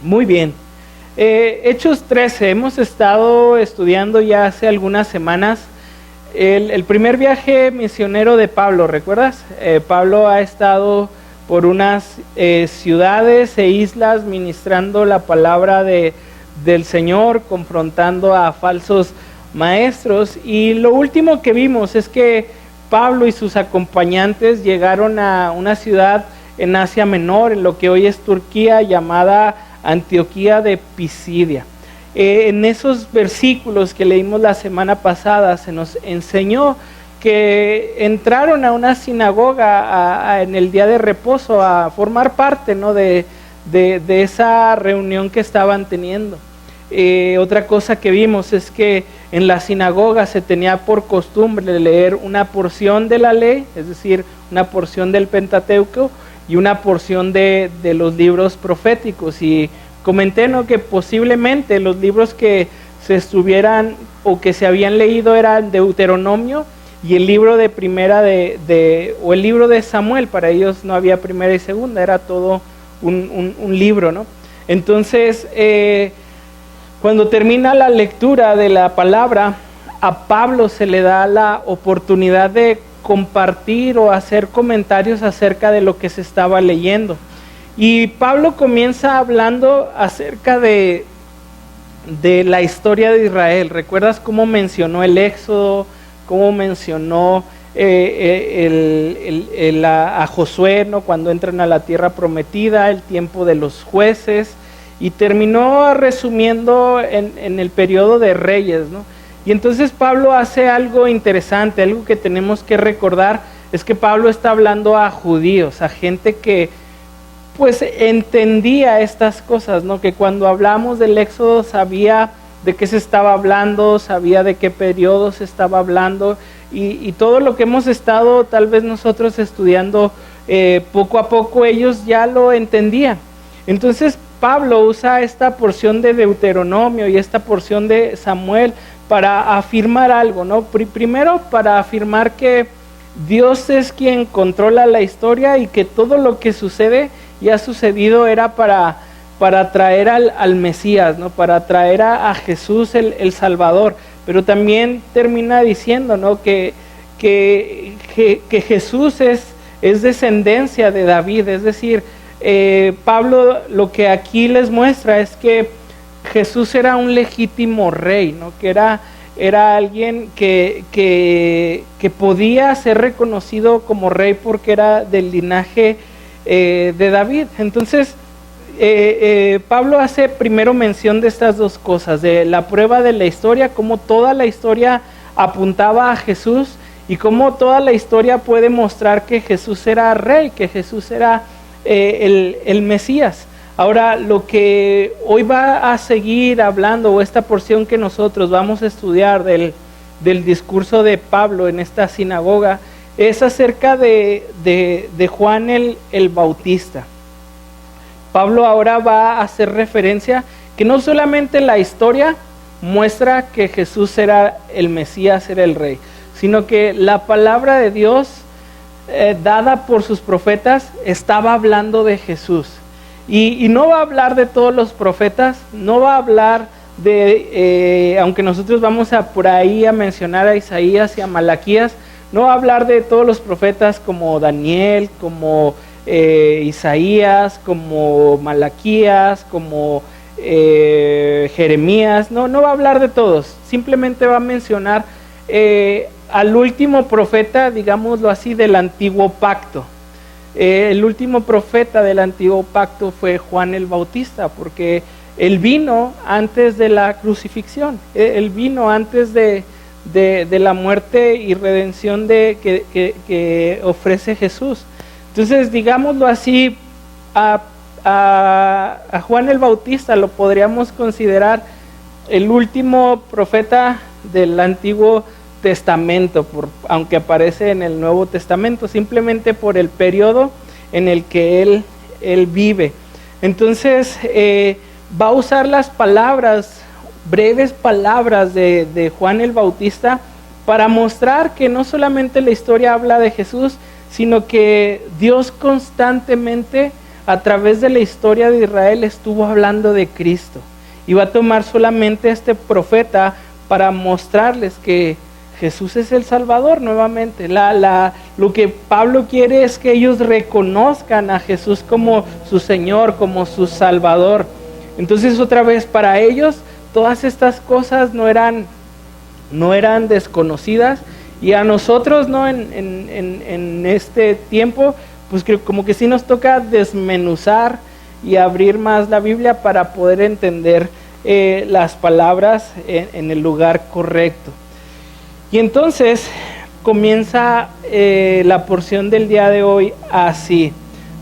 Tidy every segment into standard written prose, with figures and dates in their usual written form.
Muy bien. Hechos 13, hemos estado estudiando ya hace algunas semanas el primer viaje misionero de Pablo, ¿recuerdas? Pablo ha estado por unas ciudades e islas ministrando la palabra del Señor, confrontando a falsos maestros, y lo último que vimos es que Pablo y sus acompañantes llegaron a una ciudad en Asia Menor, en lo que hoy es Turquía, llamada Antioquía de Pisidia. En esos versículos que leímos la semana pasada se nos enseñó que entraron a una sinagoga en el día de reposo a formar parte, ¿no?, de esa reunión que estaban teniendo. Otra cosa que vimos es que en la sinagoga se tenía por costumbre leer una porción de la ley, es decir, una porción del Pentateuco y una porción de los libros proféticos. Y comenté, ¿no?, que posiblemente los libros que se estuvieran o que se habían leído eran Deuteronomio y el libro de primera o el libro de Samuel. Para ellos no había primera y segunda, era todo un libro, ¿no? Entonces, cuando termina la lectura de la palabra, a Pablo se le da la oportunidad de compartir o hacer comentarios acerca de lo que se estaba leyendo. Y Pablo comienza hablando acerca de la historia de Israel. ¿Recuerdas cómo mencionó el Éxodo? ¿Cómo mencionó a Josué, ¿no?, cuando entran a la tierra prometida, el tiempo de los jueces? Y terminó resumiendo en el periodo de reyes, ¿no? Y entonces Pablo hace algo interesante, algo que tenemos que recordar, es que Pablo está hablando a judíos, a gente que pues entendía estas cosas, ¿no? Que cuando hablamos del Éxodo sabía de qué se estaba hablando, sabía de qué periodo se estaba hablando, y todo lo que hemos estado tal vez nosotros estudiando poco a poco, ellos ya lo entendían. Entonces Pablo usa esta porción de Deuteronomio y esta porción de Samuel para afirmar algo, ¿no? Primero, para afirmar que Dios es quien controla la historia y que todo lo que sucede y ha sucedido era para traer al Mesías, ¿no?, para traer a Jesús el Salvador. Pero también termina diciendo, ¿no?, que Jesús es descendencia de David. Es decir, Pablo lo que aquí les muestra es que Jesús era un legítimo rey, ¿no?, que era alguien que podía ser reconocido como rey porque era del linaje de David. Entonces Pablo hace primero mención de estas dos cosas, de la prueba de la historia, cómo toda la historia apuntaba a Jesús y cómo toda la historia puede mostrar que Jesús era rey, que Jesús era el Mesías. Ahora, lo que hoy va a seguir hablando, o esta porción que nosotros vamos a estudiar del discurso de Pablo en esta sinagoga, es acerca de Juan el Bautista. Pablo ahora va a hacer referencia que no solamente la historia muestra que Jesús era el Mesías, era el Rey, sino que la palabra de Dios dada por sus profetas estaba hablando de Jesús. Y no va a hablar de todos los profetas, no va a hablar aunque nosotros vamos por ahí a mencionar a Isaías y a Malaquías, no va a hablar de todos los profetas como Daniel, como Isaías, como Malaquías, como Jeremías, no va a hablar de todos, simplemente va a mencionar al último profeta, digámoslo así, del antiguo pacto. El último profeta del antiguo pacto fue Juan el Bautista, porque él vino antes de la crucifixión, él vino antes de la muerte y redención que ofrece Jesús. Entonces, digámoslo así, a Juan el Bautista lo podríamos considerar el último profeta del Antiguo Testamento, aunque aparece en el Nuevo Testamento, simplemente por el periodo en el que él vive. Entonces, va a usar las palabras, breves palabras de Juan el Bautista para mostrar que no solamente la historia habla de Jesús, sino que Dios constantemente a través de la historia de Israel estuvo hablando de Cristo. Y va a tomar solamente este profeta para mostrarles que Jesús es el Salvador nuevamente. Lo que Pablo quiere es que ellos reconozcan a Jesús como su Señor, como su Salvador. Entonces otra vez, para ellos todas estas cosas no eran desconocidas, y a nosotros, ¿no? en este tiempo, pues que como que sí nos toca desmenuzar y abrir más la Biblia para poder entender las palabras en el lugar correcto. Y entonces comienza la porción del día de hoy así.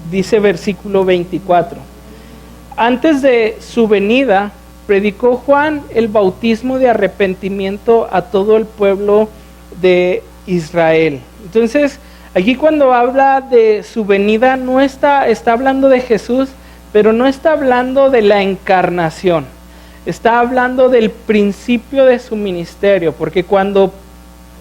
Dice versículo 24. Antes de su venida, predicó Juan el bautismo de arrepentimiento a todo el pueblo de Israel. Entonces, aquí cuando habla de su venida, no está hablando de Jesús, pero no está hablando de la encarnación. Está hablando del principio de su ministerio, porque cuando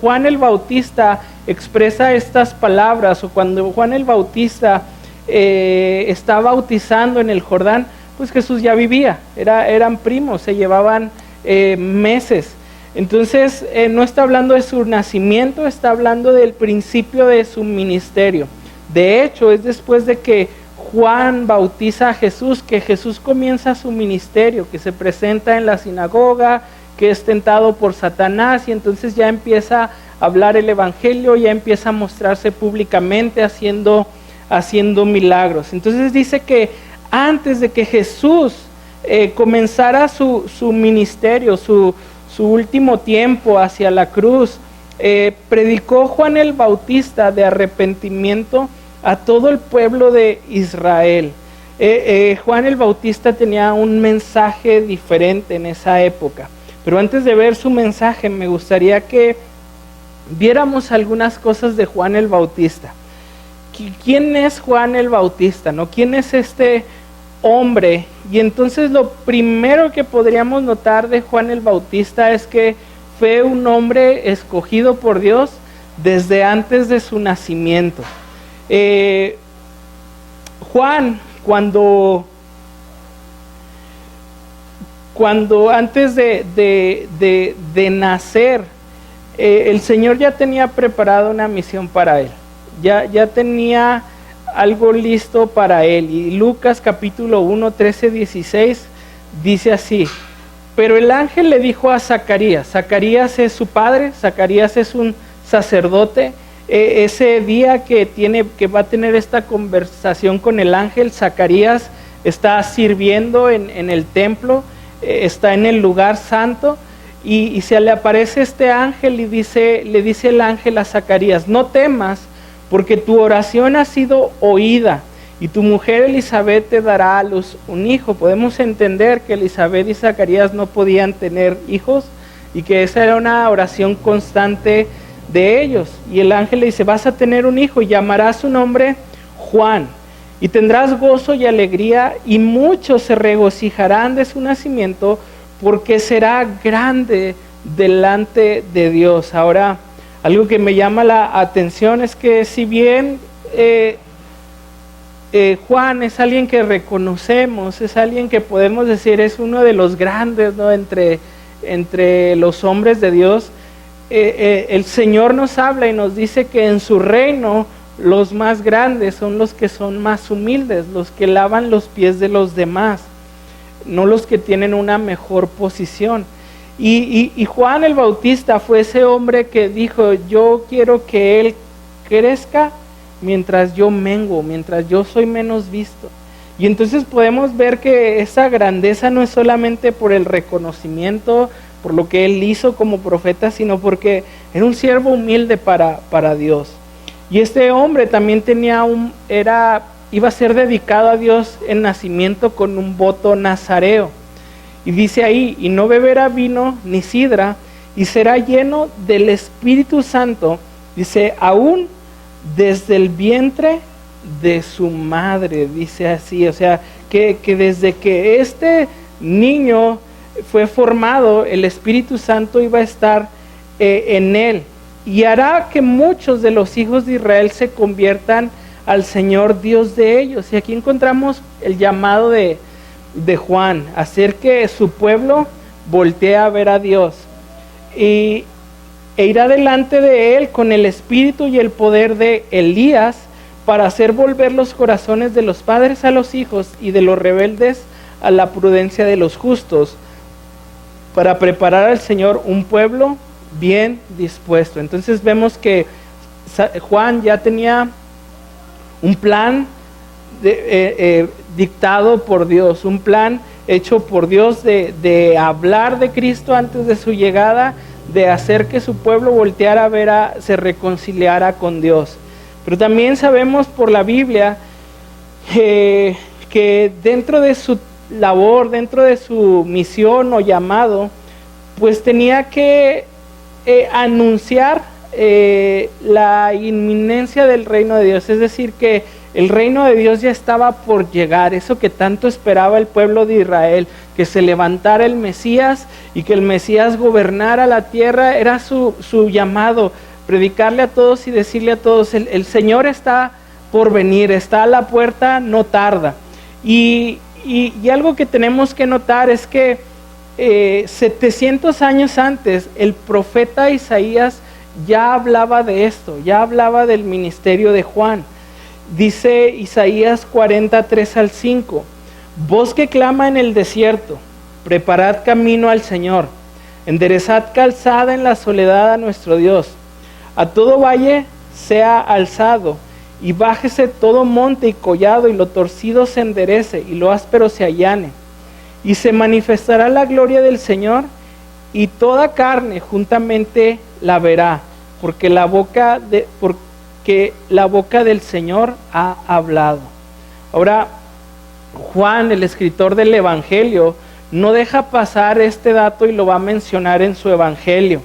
Juan el Bautista expresa estas palabras, o cuando Juan el Bautista está bautizando en el Jordán, pues Jesús ya vivía, eran primos, se llevaban meses. Entonces no está hablando de su nacimiento, está hablando del principio de su ministerio. De hecho, es después de que Juan bautiza a Jesús que Jesús comienza su ministerio, que se presenta en la sinagoga, que es tentado por Satanás, y entonces ya empieza a hablar el evangelio, ya empieza a mostrarse públicamente haciendo milagros. Entonces dice que antes de que Jesús comenzara su ministerio, su último tiempo hacia la cruz, predicó Juan el Bautista de arrepentimiento a todo el pueblo de Israel. Juan el Bautista tenía un mensaje diferente en esa época. Pero antes de ver su mensaje, me gustaría que viéramos algunas cosas de Juan el Bautista. ¿Quién es Juan el Bautista? ¿No? ¿Quién es este hombre? Y entonces lo primero que podríamos notar de Juan el Bautista es que fue un hombre escogido por Dios desde antes de su nacimiento. Juan, cuando antes de nacer, el Señor ya tenía preparado una misión para él, ya tenía algo listo para él. Y Lucas capítulo 1, 13, 16 dice así: pero el ángel le dijo a Zacarías, Zacarías es su padre, Zacarías es un sacerdote. Ese día que va a tener esta conversación con el ángel, Zacarías está sirviendo en el templo, está en el lugar santo, y se le aparece este ángel y le dice el ángel a Zacarías: no temas, porque tu oración ha sido oída, y tu mujer Elizabeth te dará a luz un hijo. Podemos entender que Elizabeth y Zacarías no podían tener hijos, y que esa era una oración constante de ellos. Y el ángel le dice: vas a tener un hijo y llamarás su nombre Juan, y tendrás gozo y alegría, y muchos se regocijarán de su nacimiento, porque será grande delante de Dios. Ahora, algo que me llama la atención es que si bien Juan es alguien que reconocemos, es alguien que podemos decir es uno de los grandes, ¿no? entre los hombres de Dios, el Señor nos habla y nos dice que en su reino los más grandes son los que son más humildes, los que lavan los pies de los demás, no los que tienen una mejor posición. Y Juan el Bautista fue ese hombre que dijo: yo quiero que él crezca mientras yo menguo, mientras yo soy menos visto. Y entonces podemos ver que esa grandeza no es solamente por el reconocimiento, por lo que él hizo como profeta, sino porque era un siervo humilde para Dios. Y este hombre también iba a ser dedicado a Dios en nacimiento con un voto nazareo. Y dice ahí: y no beberá vino ni sidra, y será lleno del Espíritu Santo, dice, aún desde el vientre de su madre, dice así. O sea, que desde que este niño fue formado, el Espíritu Santo iba a estar en él, y hará que muchos de los hijos de Israel se conviertan al Señor Dios de ellos. Y aquí encontramos el llamado de Juan, hacer que su pueblo voltee a ver a Dios e ir adelante de él con el espíritu y el poder de Elías, para hacer volver los corazones de los padres a los hijos y de los rebeldes a la prudencia de los justos, para preparar al Señor un pueblo bien dispuesto. Entonces vemos que Juan ya tenía un plan dictado por Dios, un plan hecho por Dios de hablar de Cristo antes de su llegada, de hacer que su pueblo volteara a ver, se reconciliara con Dios. Pero también sabemos por la Biblia que dentro de su labor, dentro de su misión o llamado, pues tenía que anunciar la inminencia del reino de Dios. Es decir, que el reino de Dios ya estaba por llegar, eso que tanto esperaba el pueblo de Israel, que se levantara el Mesías y que el Mesías gobernara la tierra. Era su llamado, predicarle a todos y decirle a todos, el Señor está por venir, está a la puerta, no tarda. Y algo que tenemos que notar es que 700 años antes el profeta Isaías ya hablaba de esto, ya hablaba del ministerio de Juan. Dice Isaías 43:5, voz que clama en el desierto, preparad camino al Señor, enderezad calzada en la soledad a nuestro Dios. A todo valle sea alzado, y bájese todo monte y collado, y lo torcido se enderece, y lo áspero se allane. Y se manifestará la gloria del Señor, y toda carne juntamente la verá, porque la boca del Señor ha hablado. Ahora, Juan, el escritor del Evangelio, no deja pasar este dato y lo va a mencionar en su Evangelio.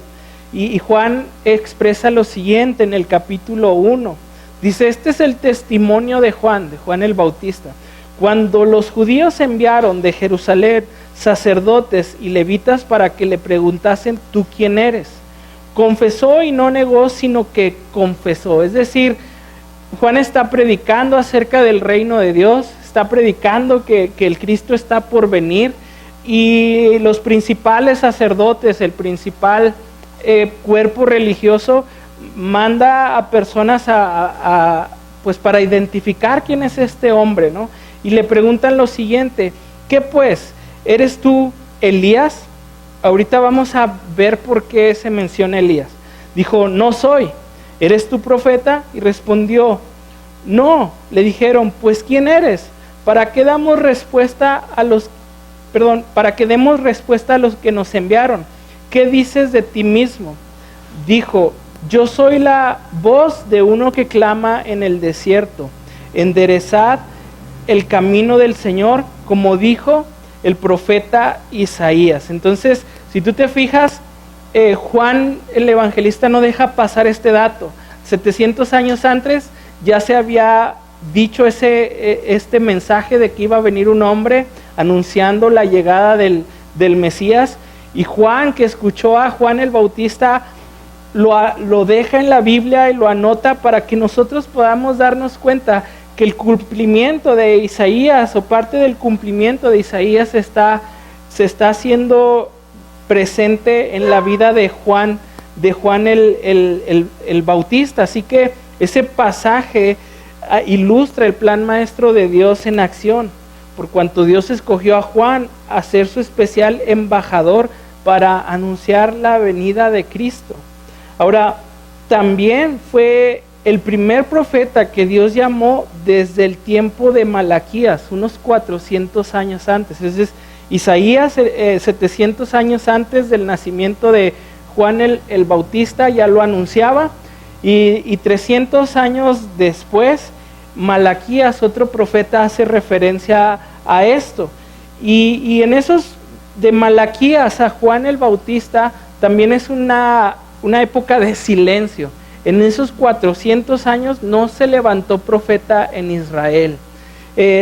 Y Juan expresa lo siguiente en el capítulo 1. Dice, este es el testimonio de Juan el Bautista. Cuando los judíos enviaron de Jerusalén sacerdotes y levitas para que le preguntasen, ¿tú quién eres? Confesó y no negó, sino que confesó. Es decir, Juan está predicando acerca del reino de Dios, está predicando que el Cristo está por venir, y los principales sacerdotes, el principal cuerpo religioso, manda a personas pues para identificar quién es este hombre, ¿no? Y le preguntan lo siguiente, ¿qué pues? ¿Eres tú Elías? Ahorita vamos a ver por qué se menciona Elías. Dijo, no soy. ¿Eres tú profeta? Y respondió, no. Le dijeron, pues ¿quién eres? ¿Para que demos respuesta a los que nos enviaron? ¿Qué dices de ti mismo? Dijo, yo soy la voz de uno que clama en el desierto, enderezad el camino del Señor, como dijo el profeta Isaías. Entonces, si tú te fijas, Juan el evangelista no deja pasar este dato. 700 años antes ya se había dicho este mensaje de que iba a venir un hombre anunciando la llegada del Mesías, y Juan, que escuchó a Juan el Bautista, lo deja en la Biblia y lo anota para que nosotros podamos darnos cuenta que el cumplimiento de Isaías, o parte del cumplimiento de Isaías, se está haciendo presente en la vida de Juan el Bautista. Así que ese pasaje ilustra el plan maestro de Dios en acción, por cuanto Dios escogió a Juan a ser su especial embajador para anunciar la venida de Cristo. Ahora, también fue el primer profeta que Dios llamó desde el tiempo de Malaquías, unos 400 años antes. Es decir, Isaías, 700 años antes del nacimiento de Juan el Bautista, ya lo anunciaba, y 300 años después, Malaquías, otro profeta, hace referencia a esto. Y en esos de Malaquías a Juan el Bautista también es una época de silencio. En esos 400 años no se levantó profeta en Israel.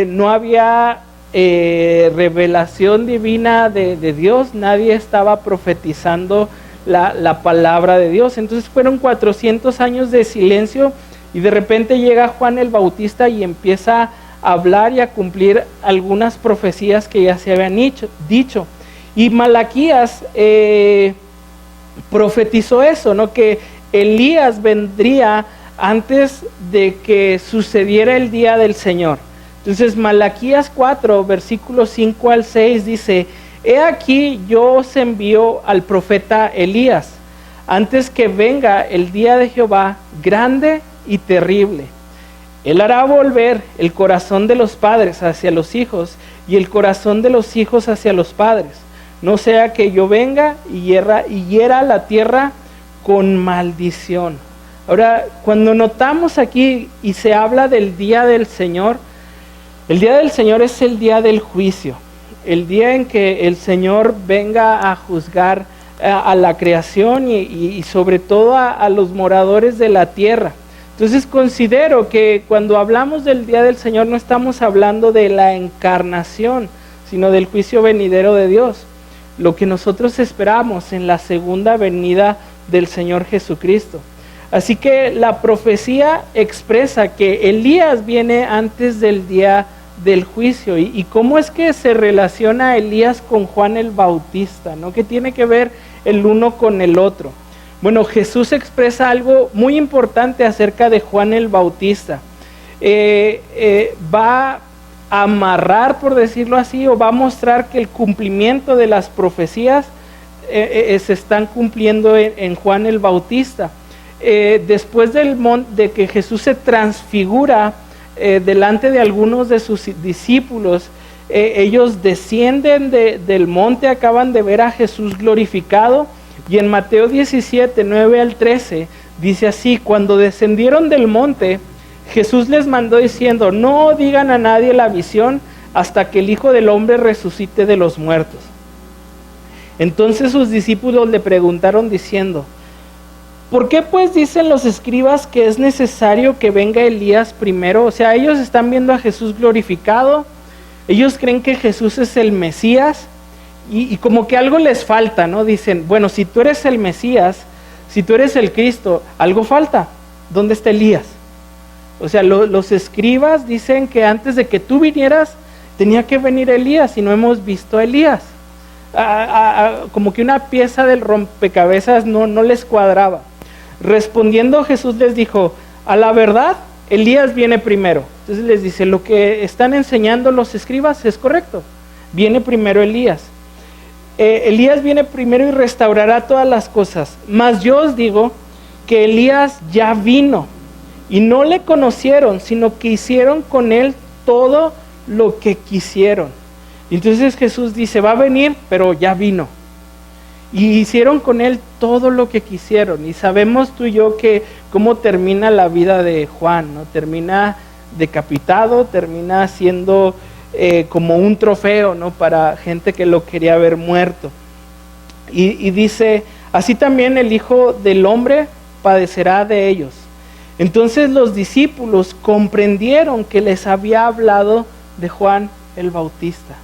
No había revelación divina de Dios, nadie estaba profetizando la palabra de Dios. Entonces fueron 400 años de silencio, Y de repente llega Juan el Bautista y empieza a hablar y a cumplir algunas profecías que ya se habían dicho. Y Malaquías profetizó eso, ¿no? Que Elías vendría antes de que sucediera el día del Señor. Entonces Malaquías 4, versículos 5 al 6 dice: he aquí yo os envío al profeta Elías, antes que venga el día de Jehová grande y terrible. Él hará volver el corazón de los padres hacia los hijos y el corazón de los hijos hacia los padres, no sea que yo venga y hiera la tierra con maldición. Ahora, cuando notamos aquí y se habla del día del Señor, el día del Señor es el día del juicio, el día en que el Señor venga a juzgar a la creación y sobre todo a los moradores de la tierra. Entonces considero que cuando hablamos del día del Señor no estamos hablando de la encarnación, sino del juicio venidero de Dios, lo que nosotros esperamos en la segunda venida del Señor Jesucristo. Así que la profecía expresa que Elías viene antes del día del juicio. ¿Y cómo es que se relaciona Elías con Juan el Bautista, ¿no? ¿Qué tiene que ver el uno con el otro? Bueno, Jesús expresa algo muy importante acerca de Juan el Bautista. Va a amarrar, por decirlo así, o va a mostrar que el cumplimiento de las profecías se están cumpliendo en Juan el Bautista. Después de que Jesús se transfigura delante de algunos de sus discípulos, ellos descienden del monte, acaban de ver a Jesús glorificado, y en Mateo 17, 9 al 13, dice así: cuando descendieron del monte, Jesús les mandó diciendo: no digan a nadie la visión hasta que el Hijo del Hombre resucite de los muertos. Entonces sus discípulos le preguntaron diciendo: ¿por qué pues dicen los escribas que es necesario que venga Elías primero? O sea, ellos están viendo a Jesús glorificado, ellos creen que Jesús es el Mesías, y como que algo les falta, ¿no? Dicen, bueno, si tú eres el Mesías, si tú eres el Cristo, algo falta. ¿Dónde está Elías? O sea, los escribas dicen que antes de que tú vinieras, tenía que venir Elías, y no hemos visto a Elías. Como que una pieza del rompecabezas no les cuadraba. Respondiendo Jesús les dijo: a la verdad, Elías viene primero. Entonces les dice, lo que están enseñando los escribas es correcto. Viene primero Elías. Elías viene primero y restaurará todas las cosas. Mas yo os digo que Elías ya vino y no le conocieron, sino que hicieron con él todo lo que quisieron. Entonces Jesús dice, va a venir, pero ya vino. Y hicieron con él todo lo que quisieron. Y sabemos tú y yo que cómo termina la vida de Juan, ¿no? Termina decapitado, termina siendo como un trofeo, ¿no? Para gente que lo quería ver muerto. Y dice, así también el Hijo del Hombre padecerá de ellos. Entonces los discípulos comprendieron que les había hablado de Juan el Bautista.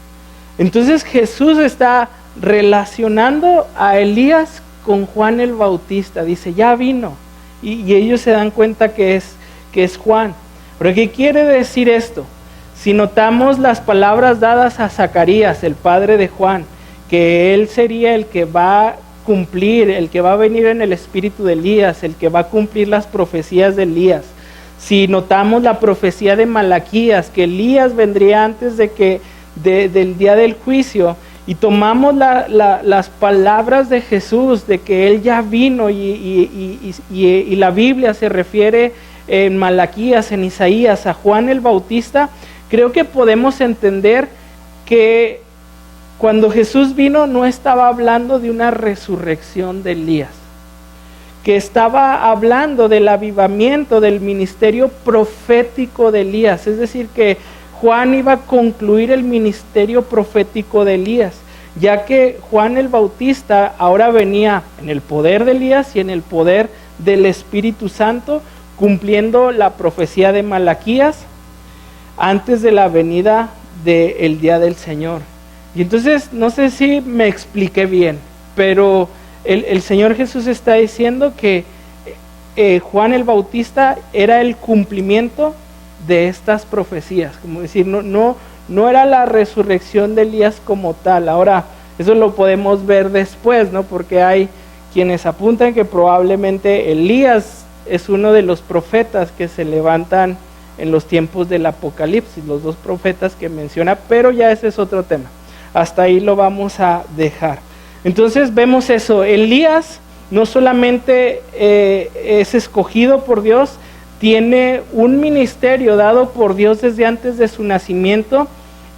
Entonces Jesús está relacionando a Elías con Juan el Bautista. Dice, ya vino. Y ellos se dan cuenta que es Juan. ¿Pero qué quiere decir esto? Si notamos las palabras dadas a Zacarías, el padre de Juan, que él sería el que va a cumplir, el que va a venir en el espíritu de Elías, el que va a cumplir las profecías de Elías. Si notamos la profecía de Malaquías, que Elías vendría antes del día del juicio, y tomamos las palabras de Jesús, de que Él ya vino, y la Biblia se refiere en Malaquías, en Isaías, a Juan el Bautista, creo que podemos entender que cuando Jesús vino no estaba hablando de una resurrección de Elías, que estaba hablando del avivamiento del ministerio profético de Elías. Es decir, que Juan iba a concluir el ministerio profético de Elías, ya que Juan el Bautista ahora venía en el poder de Elías y en el poder del Espíritu Santo, cumpliendo la profecía de Malaquías antes de la venida del día del Señor. Y entonces, no sé si me expliqué bien, pero el Señor Jesús está diciendo que Juan el Bautista era el cumplimiento de estas profecías, como decir, no era la resurrección de Elías como tal. Ahora, eso lo podemos ver después, ¿no? Porque hay quienes apuntan que probablemente Elías es uno de los profetas que se levantan en los tiempos del Apocalipsis, los dos profetas que menciona, pero ya ese es otro tema. Hasta ahí lo vamos a dejar. Entonces vemos eso, Elías no solamente es escogido por Dios, tiene un ministerio dado por Dios desde antes de su nacimiento,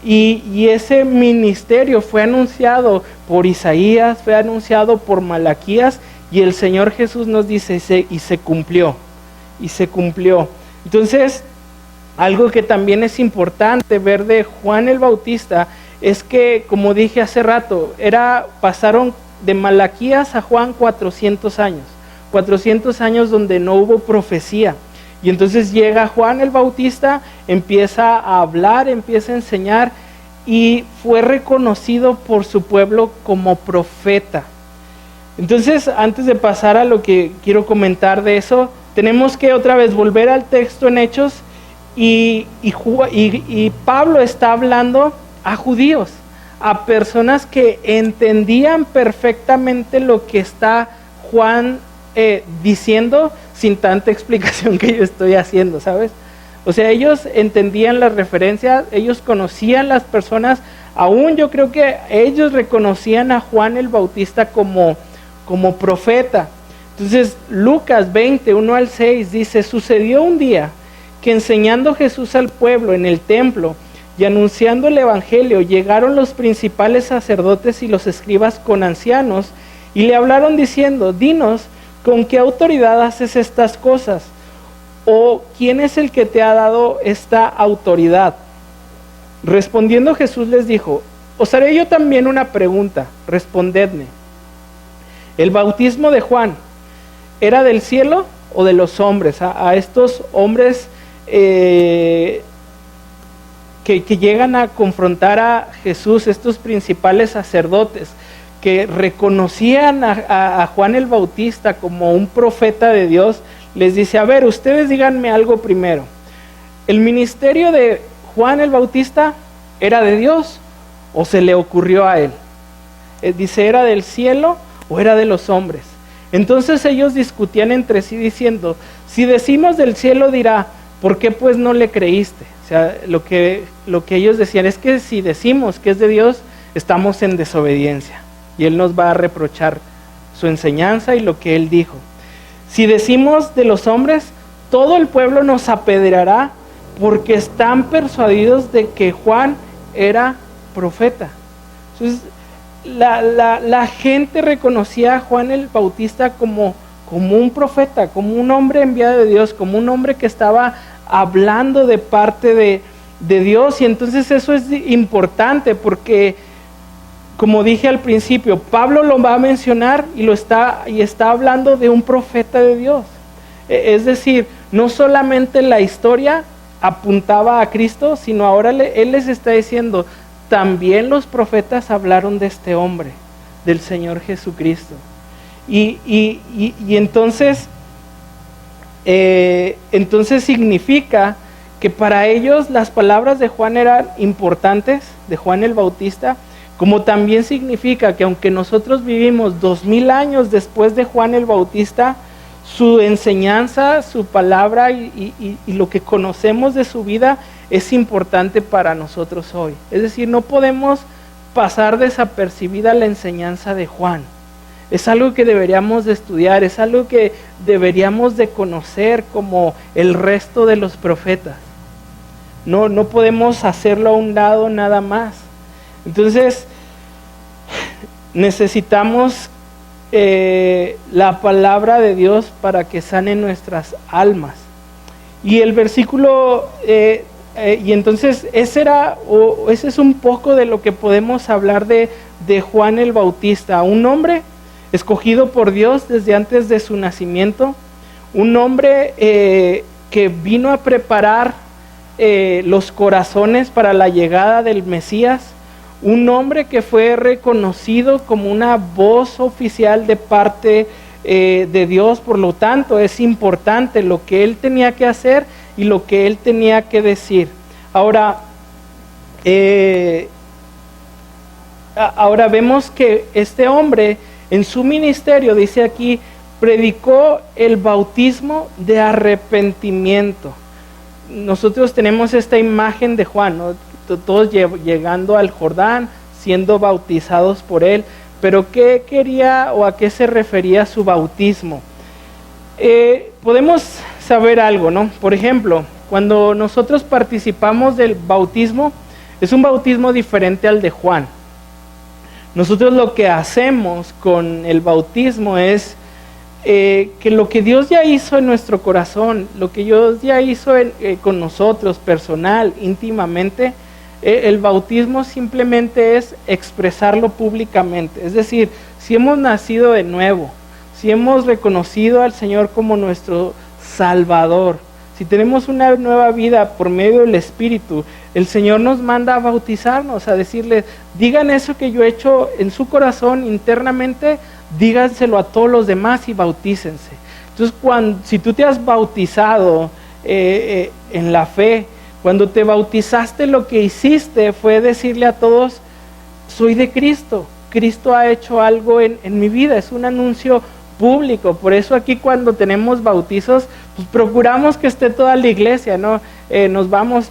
y ese ministerio fue anunciado por Isaías, fue anunciado por Malaquías, y el Señor Jesús nos dice, y se cumplió. Entonces, algo que también es importante ver de Juan el Bautista es que, como dije hace rato, pasaron de Malaquías a Juan 400 años donde no hubo profecía. Y entonces llega Juan el Bautista, empieza a hablar, empieza a enseñar, y fue reconocido por su pueblo como profeta. Entonces, antes de pasar a lo que quiero comentar de eso, tenemos que otra vez volver al texto en Hechos, y Pablo está hablando a judíos, a personas que entendían perfectamente lo que está Juan diciendo, sin tanta explicación que yo estoy haciendo, ¿sabes? O sea, ellos entendían las referencias, ellos conocían las personas, aún yo creo que ellos reconocían a Juan el Bautista como profeta. Entonces, Lucas 20, 1 al 6 dice, sucedió un día que enseñando Jesús al pueblo en el templo y anunciando el evangelio, llegaron los principales sacerdotes y los escribas con ancianos y le hablaron diciendo, dinos, ¿con qué autoridad haces estas cosas? ¿O quién es el que te ha dado esta autoridad? Respondiendo Jesús les dijo, os haré yo también una pregunta, respondedme. ¿El bautismo de Juan era del cielo o de los hombres? A estos hombres que llegan a confrontar a Jesús, estos principales sacerdotes, que reconocían a Juan el Bautista como un profeta de Dios, les dice, a ver, ustedes díganme algo primero. ¿El ministerio de Juan el Bautista era de Dios o se le ocurrió a él? Dice, ¿era del cielo o era de los hombres? Entonces ellos discutían entre sí diciendo, si decimos del cielo dirá, ¿por qué pues no le creíste? O sea, lo que ellos decían es que si decimos que es de Dios, estamos en desobediencia. Y Él nos va a reprochar su enseñanza y lo que Él dijo. Si decimos de los hombres, todo el pueblo nos apedreará porque están persuadidos de que Juan era profeta. Entonces, la gente reconocía a Juan el Bautista como un profeta, como un hombre enviado de Dios, como un hombre que estaba hablando de parte de Dios. Y entonces eso es importante porque, como dije al principio, Pablo lo va a mencionar y está hablando de un profeta de Dios. Es decir, no solamente la historia apuntaba a Cristo, sino ahora él les está diciendo, también los profetas hablaron de este hombre, del Señor Jesucristo. Y entonces significa que para ellos las palabras de Juan eran importantes, de Juan el Bautista, como también significa que aunque nosotros vivimos 2000 años después de Juan el Bautista, su enseñanza, su palabra y lo que conocemos de su vida es importante para nosotros hoy. Es decir, no podemos pasar desapercibida la enseñanza de Juan. Es algo que deberíamos de estudiar, es algo que deberíamos de conocer como el resto de los profetas. No podemos hacerlo a un lado nada más. Entonces, necesitamos la palabra de Dios para que sane nuestras almas. Y el versículo, y entonces ese es un poco de lo que podemos hablar de Juan el Bautista, un hombre escogido por Dios desde antes de su nacimiento, un hombre que vino a preparar los corazones para la llegada del Mesías, un hombre que fue reconocido como una voz oficial de parte de Dios, por lo tanto es importante lo que él tenía que hacer y lo que él tenía que decir. Ahora vemos que este hombre en su ministerio, dice aquí, predicó el bautismo de arrepentimiento. Nosotros tenemos esta imagen de Juan, ¿no? Todos llegando al Jordán, siendo bautizados por él, pero ¿qué quería o a qué se refería su bautismo? Podemos saber algo, ¿no? Por ejemplo, cuando nosotros participamos del bautismo, es un bautismo diferente al de Juan. Nosotros lo que hacemos con el bautismo es que lo que Dios ya hizo en nuestro corazón, lo que Dios ya hizo con nosotros, personal, íntimamente, el bautismo simplemente es expresarlo públicamente. Es decir, si hemos nacido de nuevo, si hemos reconocido al Señor como nuestro Salvador, si tenemos una nueva vida por medio del Espíritu, el Señor nos manda a bautizarnos, a decirle, digan eso que yo he hecho en su corazón internamente, díganselo a todos los demás y bautícense. Entonces, si tú te has bautizado en la fe, cuando te bautizaste, lo que hiciste fue decirle a todos, soy de Cristo, Cristo ha hecho algo en mi vida, es un anuncio público. Por eso aquí cuando tenemos bautizos, pues procuramos que esté toda la iglesia, ¿no? Nos vamos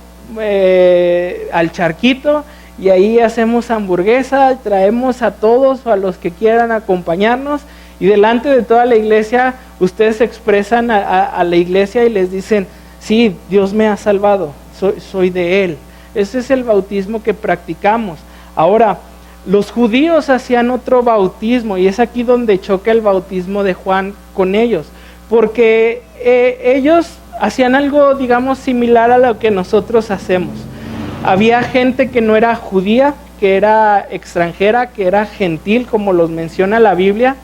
al charquito y ahí hacemos hamburguesa, traemos a todos o a los que quieran acompañarnos y delante de toda la iglesia ustedes expresan a la iglesia y les dicen, sí, Dios me ha salvado, soy de Él. Ese es el bautismo que practicamos. Ahora, los judíos hacían otro bautismo y es aquí donde choca el bautismo de Juan con ellos, porque ellos hacían algo, digamos, similar a lo que nosotros hacemos. Había gente que no era judía, que era extranjera, que era gentil, como los menciona la Biblia,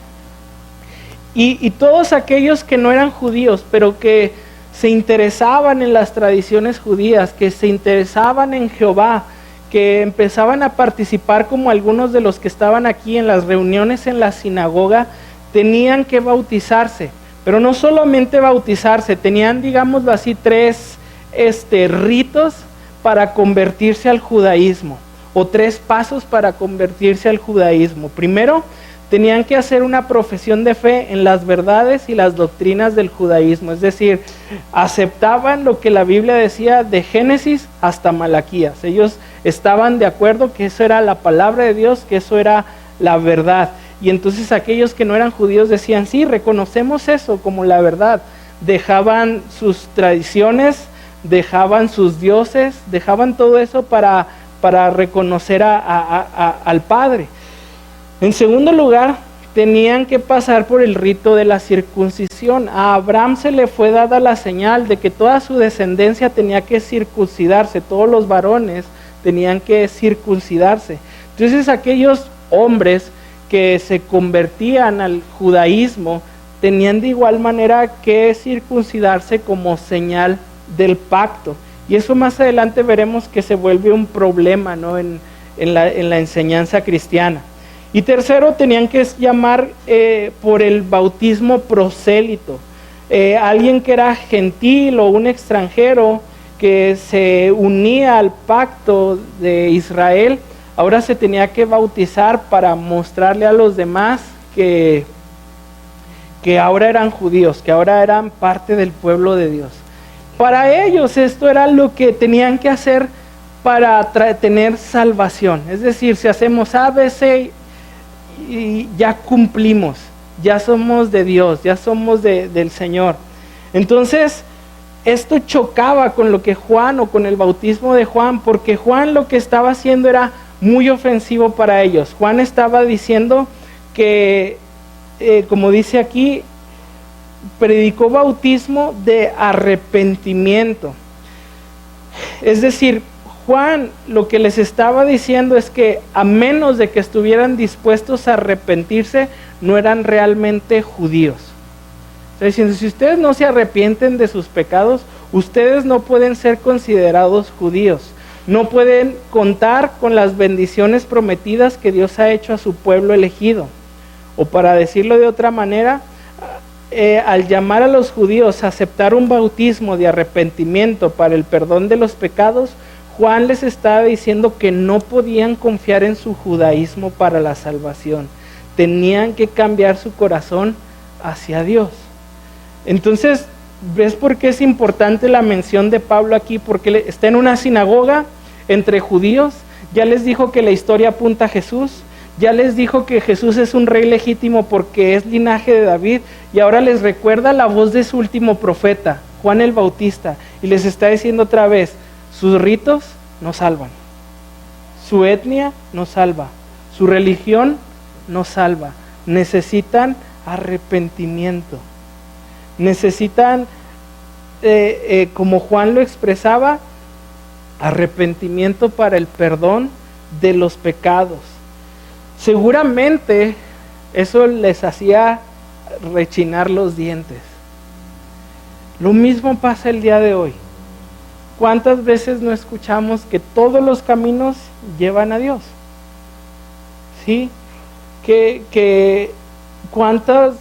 y todos aquellos que no eran judíos, pero que se interesaban en las tradiciones judías, que se interesaban en Jehová, que empezaban a participar como algunos de los que estaban aquí en las reuniones en la sinagoga, tenían que bautizarse, pero no solamente bautizarse, tenían, digámoslo así, 3 ritos para convertirse al judaísmo, o 3 pasos para convertirse al judaísmo. Primero, tenían que hacer una profesión de fe en las verdades y las doctrinas del judaísmo, es decir, aceptaban lo que la Biblia decía de Génesis hasta Malaquías. Ellos estaban de acuerdo que eso era la palabra de Dios, que eso era la verdad. Y entonces aquellos que no eran judíos decían, sí, reconocemos eso como la verdad. Dejaban sus tradiciones, dejaban sus dioses, dejaban todo eso para reconocer al Padre. En segundo lugar, tenían que pasar por el rito de la circuncisión. A Abraham se le fue dada la señal de que toda su descendencia tenía que circuncidarse, todos los varones tenían que circuncidarse. Entonces aquellos hombres que se convertían al judaísmo tenían de igual manera que circuncidarse como señal del pacto. Y eso más adelante veremos que se vuelve un problema, ¿no? en la enseñanza cristiana. Y tercero, tenían que llamar por el bautismo prosélito. Alguien que era gentil o un extranjero que se unía al pacto de Israel, ahora se tenía que bautizar para mostrarle a los demás que ahora eran judíos, que ahora eran parte del pueblo de Dios. Para ellos esto era lo que tenían que hacer para tener salvación. Es decir, si hacemos A, B, C y ya cumplimos, ya somos de Dios, ya somos del Señor. Entonces, esto chocaba con lo que Juan o con el bautismo de Juan, porque Juan lo que estaba haciendo era muy ofensivo para ellos. Juan estaba diciendo que, como dice aquí, predicó bautismo de arrepentimiento. Es decir, Juan lo que les estaba diciendo es que a menos de que estuvieran dispuestos a arrepentirse, no eran realmente judíos. Está diciendo, si ustedes no se arrepienten de sus pecados, ustedes no pueden ser considerados judíos. No pueden contar con las bendiciones prometidas que Dios ha hecho a su pueblo elegido. O para decirlo de otra manera, al llamar a los judíos a aceptar un bautismo de arrepentimiento para el perdón de los pecados, Juan les estaba diciendo que no podían confiar en su judaísmo para la salvación. Tenían que cambiar su corazón hacia Dios. Entonces, ¿ves por qué es importante la mención de Pablo aquí? Porque está en una sinagoga entre judíos, ya les dijo que la historia apunta a Jesús, ya les dijo que Jesús es un rey legítimo porque es linaje de David, y ahora les recuerda la voz de su último profeta, Juan el Bautista, y les está diciendo otra vez, sus ritos no salvan, su etnia no salva, su religión no salva, necesitan arrepentimiento, necesitan, como Juan lo expresaba, arrepentimiento para el perdón de los pecados. Seguramente eso les hacía rechinar los dientes. Lo mismo pasa el día de hoy. ¿Cuántas veces no escuchamos que todos los caminos llevan a Dios? ¿Sí? Que cuántas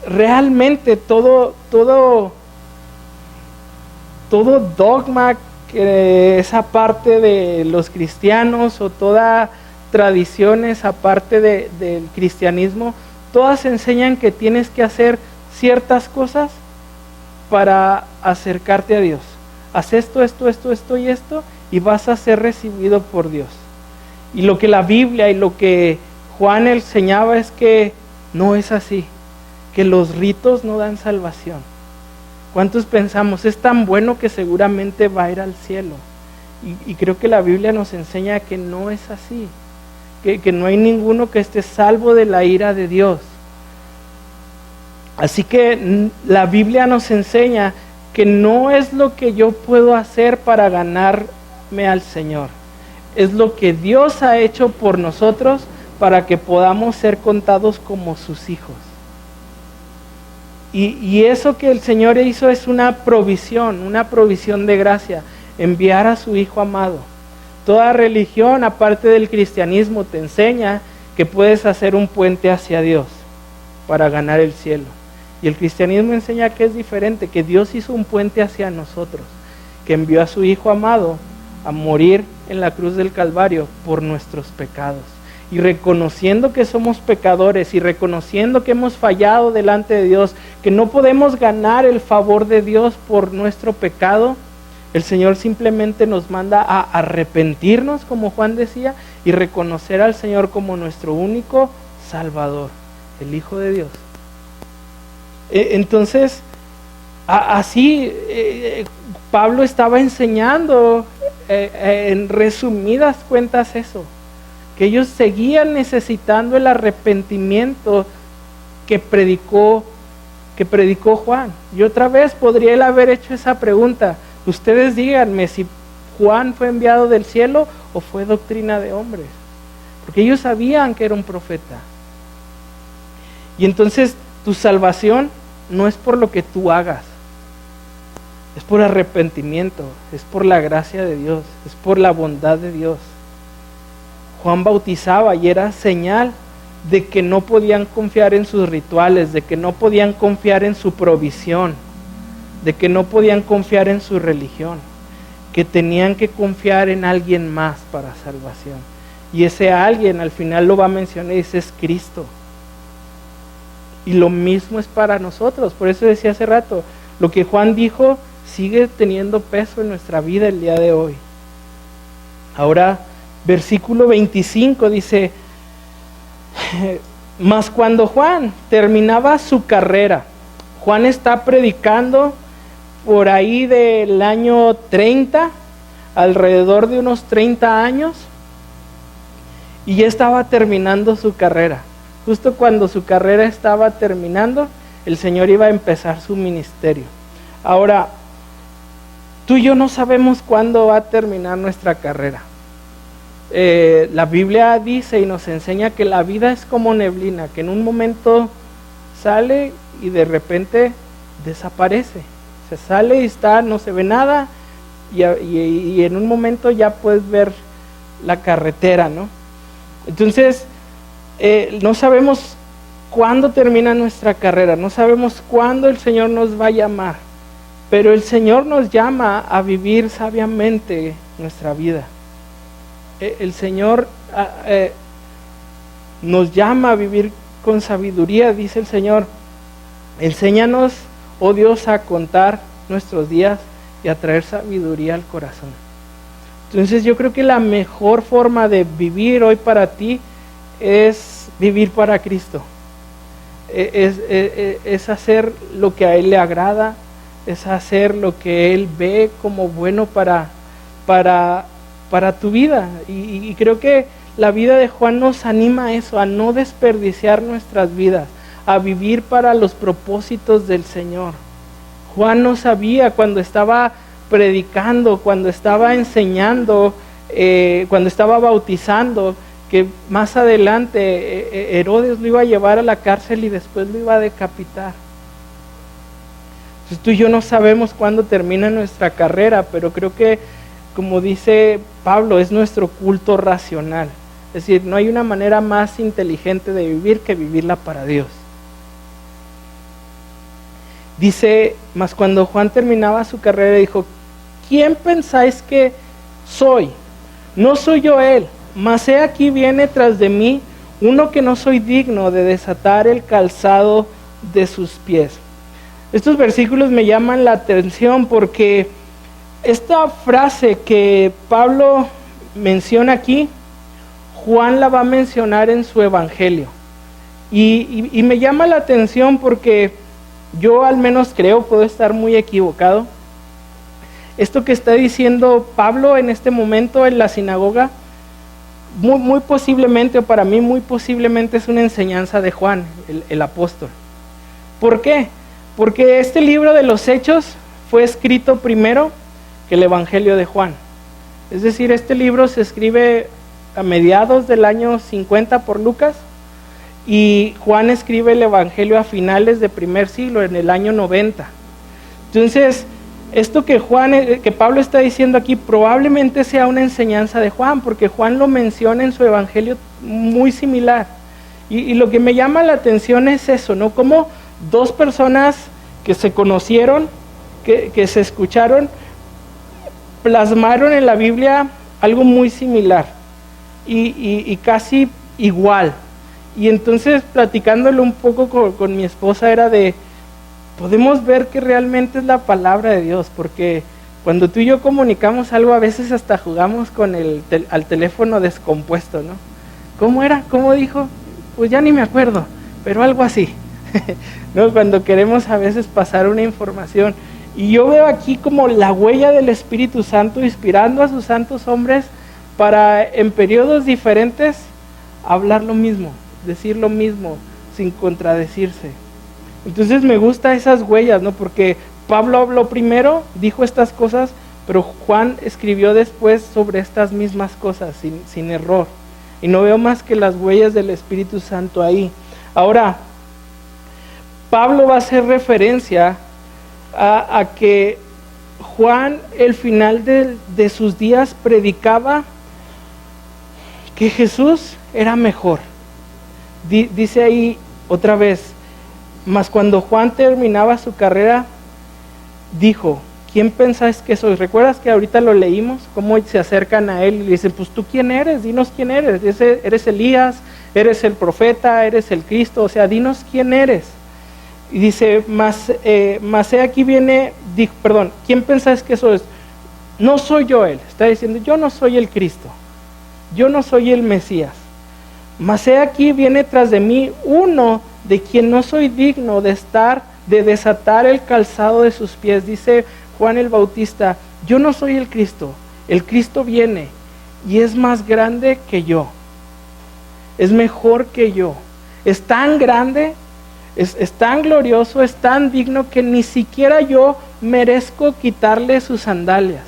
realmente todo dogma, que esa parte de los cristianos o toda tradición, esa parte del cristianismo, todas enseñan que tienes que hacer ciertas cosas para acercarte a Dios. Haz esto y esto, y vas a ser recibido por Dios. Y lo que la Biblia y lo que Juan enseñaba es que no es así, que los ritos no dan salvación. ¿Cuántos pensamos? Es tan bueno que seguramente va a ir al cielo. Y creo que la Biblia nos enseña que no es así, que no hay ninguno que esté salvo de la ira de Dios. Así que la Biblia nos enseña que no es lo que yo puedo hacer para ganarme al Señor, es lo que Dios ha hecho por nosotros para que podamos ser contados como sus hijos. Y eso que el Señor hizo es una provisión de gracia, enviar a su Hijo amado. Toda religión, aparte del cristianismo, te enseña que puedes hacer un puente hacia Dios para ganar el cielo. Y el cristianismo enseña que es diferente, que Dios hizo un puente hacia nosotros, que envió a su Hijo amado a morir en la cruz del Calvario por nuestros pecados. Y reconociendo que somos pecadores y reconociendo que hemos fallado delante de Dios, que no podemos ganar el favor de Dios por nuestro pecado, el Señor simplemente nos manda a arrepentirnos, como Juan decía, y reconocer al Señor como nuestro único Salvador, el Hijo de Dios. Entonces, así Pablo estaba enseñando en resumidas cuentas eso, que ellos seguían necesitando el arrepentimiento que predicó Juan. Y otra vez podría él haber hecho esa pregunta: ustedes díganme si Juan fue enviado del cielo o fue doctrina de hombres, porque ellos sabían que era un profeta. Y entonces tu salvación no es por lo que tú hagas, es por arrepentimiento, es por la gracia de Dios, es por la bondad de Dios. Juan bautizaba y era señal de que no podían confiar en sus rituales, de que no podían confiar en su provisión, de que no podían confiar en su religión, que tenían que confiar en alguien más para salvación. Y ese alguien al final lo va a mencionar y dice: es Cristo. Y lo mismo es para nosotros. Por eso decía hace rato, lo que Juan dijo sigue teniendo peso en nuestra vida el día de hoy. Ahora, versículo 25 dice: mas cuando Juan terminaba su carrera, Juan está predicando por ahí del año 30, alrededor de unos 30 años, y ya estaba terminando su carrera. Justo cuando su carrera estaba terminando, el Señor iba a empezar su ministerio. Ahora, tú y yo no sabemos cuándo va a terminar nuestra carrera. La Biblia dice y nos enseña que la vida es como neblina, que en un momento sale y de repente desaparece. Se sale y no se ve nada, y en un momento ya puedes ver la carretera, ¿no? Entonces, no sabemos cuándo termina nuestra carrera, no sabemos cuándo el Señor nos va a llamar, pero el Señor nos llama a vivir sabiamente nuestra vida. El Señor nos llama a vivir con sabiduría, dice el Señor. Enséñanos, oh Dios, a contar nuestros días y a traer sabiduría al corazón. Entonces yo creo que la mejor forma de vivir hoy para ti es vivir para Cristo. Es hacer lo que a Él le agrada, es hacer lo que Él ve como bueno para tu vida. Y creo que la vida de Juan nos anima a eso, a no desperdiciar nuestras vidas, a vivir para los propósitos del Señor. Juan no sabía cuando estaba predicando, cuando estaba enseñando, cuando estaba bautizando, que más adelante Herodes lo iba a llevar a la cárcel y después lo iba a decapitar. Entonces tú y yo no sabemos cuándo termina nuestra carrera, pero creo que, como dice Pablo, es nuestro culto racional. Es decir, no hay una manera más inteligente de vivir que vivirla para Dios. Dice, mas cuando Juan terminaba su carrera dijo, ¿quién pensáis que soy? No soy yo él, mas he aquí viene tras de mí uno que no soy digno de desatar el calzado de sus pies. Estos versículos me llaman la atención porque esta frase que Pablo menciona aquí, Juan la va a mencionar en su evangelio. Y me llama la atención porque yo al menos creo, puedo estar muy equivocado. Esto que está diciendo Pablo en este momento en la sinagoga, muy posiblemente, o para mí muy posiblemente es una enseñanza de Juan, el apóstol. ¿Por qué? Porque este libro de los Hechos fue escrito primero que el Evangelio de Juan. Es decir, este libro se escribe a mediados del año 50 por Lucas, y Juan escribe el Evangelio a finales del primer siglo, en el año 90. Entonces, esto que Pablo está diciendo aquí probablemente sea una enseñanza de Juan, porque Juan lo menciona en su Evangelio muy similar. Y lo que me llama la atención es eso, ¿no? Como dos personas que se conocieron, que se escucharon, plasmaron en la Biblia algo muy similar y casi igual. Y entonces, platicándolo un poco con mi esposa, era de, podemos ver que realmente es la palabra de Dios, porque cuando tú y yo comunicamos algo, a veces hasta jugamos con al teléfono descompuesto, ¿no? ¿Cómo era? ¿Cómo dijo? Pues ya ni me acuerdo, pero algo así, ¿no? Cuando queremos a veces pasar una información. Y yo veo aquí como la huella del Espíritu Santo inspirando a sus santos hombres para, en periodos diferentes, hablar lo mismo, decir lo mismo, sin contradecirse. Entonces me gusta esas huellas, ¿no? Porque Pablo habló primero, dijo estas cosas, pero Juan escribió después sobre estas mismas cosas, sin error. Y no veo más que las huellas del Espíritu Santo ahí. Ahora, Pablo va a hacer referencia a que Juan, el final de sus días, predicaba que Jesús era mejor. Dice ahí otra vez, mas cuando Juan terminaba su carrera, dijo, ¿quién pensáis que soy? ¿Recuerdas que ahorita lo leímos? Cómo se acercan a él y le dicen, pues ¿tú quién eres? Dinos quién eres. Dice, ¿eres Elías? ¿Eres el profeta? ¿Eres el Cristo? O sea, dinos quién eres. Y dice, mas he aquí viene, ¿quién pensáis que soy? No soy yo él. Está diciendo, yo no soy el Cristo. Yo no soy el Mesías. Mas he aquí viene tras de mí uno de quien no soy digno de desatar el calzado de sus pies. Dice Juan el Bautista, yo no soy el Cristo viene y es más grande que yo, es mejor que yo, es tan grande, es tan glorioso, es tan digno que ni siquiera yo merezco quitarle sus sandalias.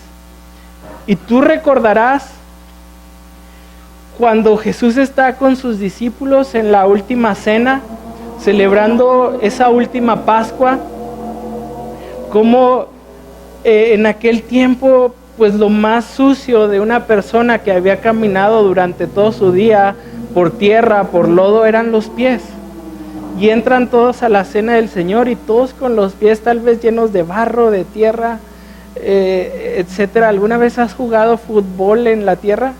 Y tú recordarás cuando Jesús está con sus discípulos en la última cena, celebrando esa última Pascua, como en aquel tiempo, pues lo más sucio de una persona que había caminado durante todo su día por tierra, por lodo, eran los pies. y entran todos a la cena del Señor y todos con los pies tal vez llenos de barro, de tierra, etcétera. ¿Alguna vez has jugado fútbol en la tierra?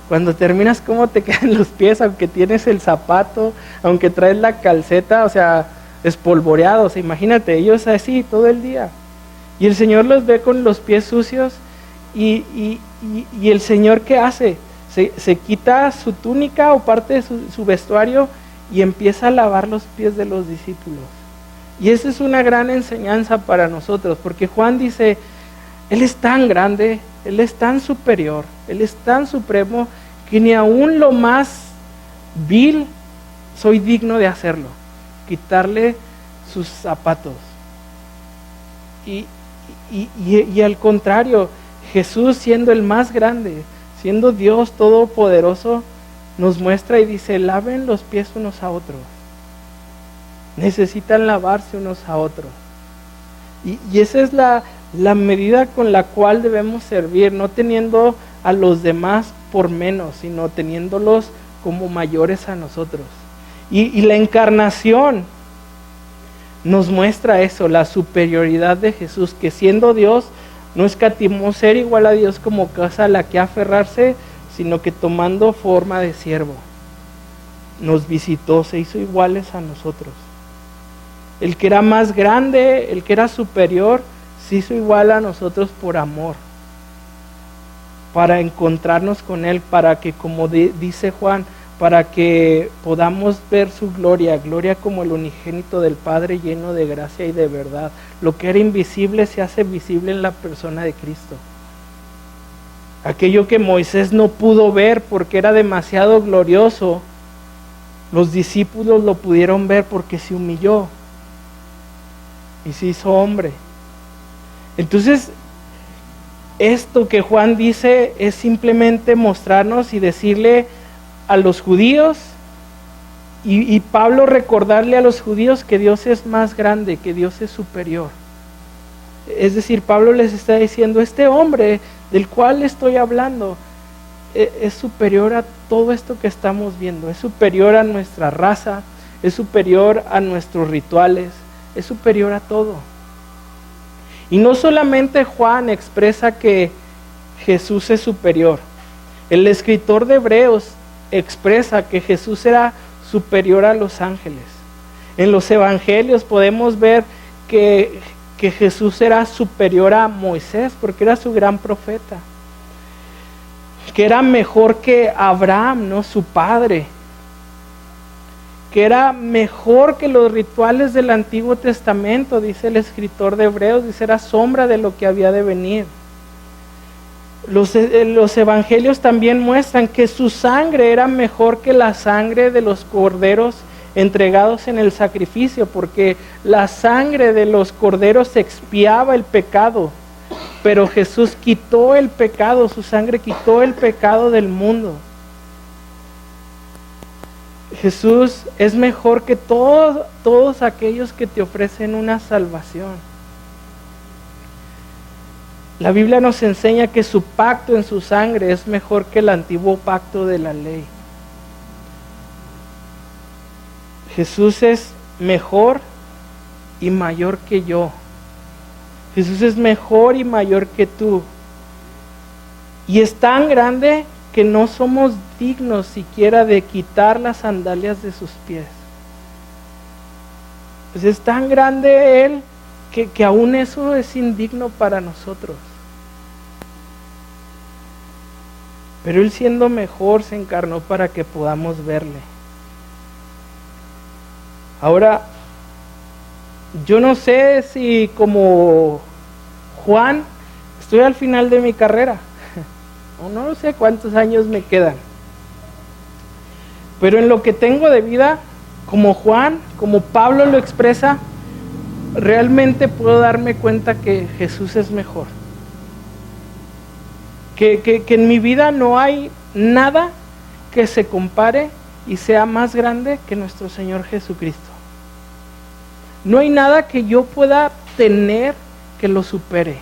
Cuando terminas, ¿cómo te quedan los pies? Aunque tienes el zapato, aunque traes la calceta, o sea, espolvoreados. Imagínate, ellos así todo el día. Y el Señor los ve con los pies sucios y el Señor, ¿qué hace? Se quita su túnica o parte de su vestuario y empieza a lavar los pies de los discípulos. Y esa es una gran enseñanza para nosotros, porque Juan dice, Él es tan grande, Él es tan superior, Él es tan supremo, que ni aún lo más vil soy digno de hacerlo, quitarle sus zapatos. Y al contrario, Jesús, siendo el más grande, siendo Dios todopoderoso, nos muestra y dice, laven los pies unos a otros. Necesitan lavarse unos a otros. Y esa es la medida con la cual debemos servir, no teniendo a los demás por menos, sino teniéndolos como mayores a nosotros. Y la encarnación nos muestra eso, la superioridad de Jesús, que siendo Dios, no escatimó ser igual a Dios como cosa a la que aferrarse, sino que tomando forma de siervo, nos visitó, se hizo iguales a nosotros. El que era más grande, el que era superior, se hizo igual a nosotros por amor, para encontrarnos con Él, para que, como dice Juan, para que podamos ver su gloria como el unigénito del Padre, lleno de gracia y de verdad. Lo que era invisible se hace visible en la persona de Cristo. Aquello que Moisés no pudo ver porque era demasiado glorioso, los discípulos lo pudieron ver porque se humilló y se hizo hombre. Entonces, esto que Juan dice es simplemente mostrarnos y decirle a los judíos, y Pablo recordarle a los judíos que Dios es más grande, que Dios es superior. Es decir, Pablo les está diciendo, este hombre del cual estoy hablando es superior a todo esto que estamos viendo, es superior a nuestra raza, es superior a nuestros rituales, es superior a todo. Y no solamente Juan expresa que Jesús es superior, el escritor de Hebreos expresa que Jesús era superior a los ángeles. En los evangelios podemos ver que Jesús era superior a Moisés porque era su gran profeta, que era mejor que Abraham, ¿no? Su padre, que era mejor que los rituales del Antiguo Testamento, dice el escritor de Hebreos, dice era sombra de lo que había de venir. Los evangelios también muestran que su sangre era mejor que la sangre de los corderos entregados en el sacrificio, porque la sangre de los corderos expiaba el pecado, pero Jesús quitó el pecado, su sangre quitó el pecado del mundo. Jesús es mejor que todos aquellos que te ofrecen una salvación. La Biblia nos enseña que su pacto en su sangre es mejor que el antiguo pacto de la ley. Jesús es mejor y mayor que yo. Jesús es mejor y mayor que tú. Y es tan grande que no somos dignos siquiera de quitar las sandalias de sus pies. Pues es tan grande Él que aún eso es indigno para nosotros. Pero Él, siendo mejor, se encarnó para que podamos verle. Ahora, yo no sé si como Juan estoy al final de mi carrera, o no sé cuántos años me quedan, pero en lo que tengo de vida, como Juan, como Pablo lo expresa, realmente puedo darme cuenta que Jesús es mejor, que en mi vida no hay nada que se compare y sea más grande que nuestro Señor Jesucristo. No hay nada que yo pueda tener que lo supere.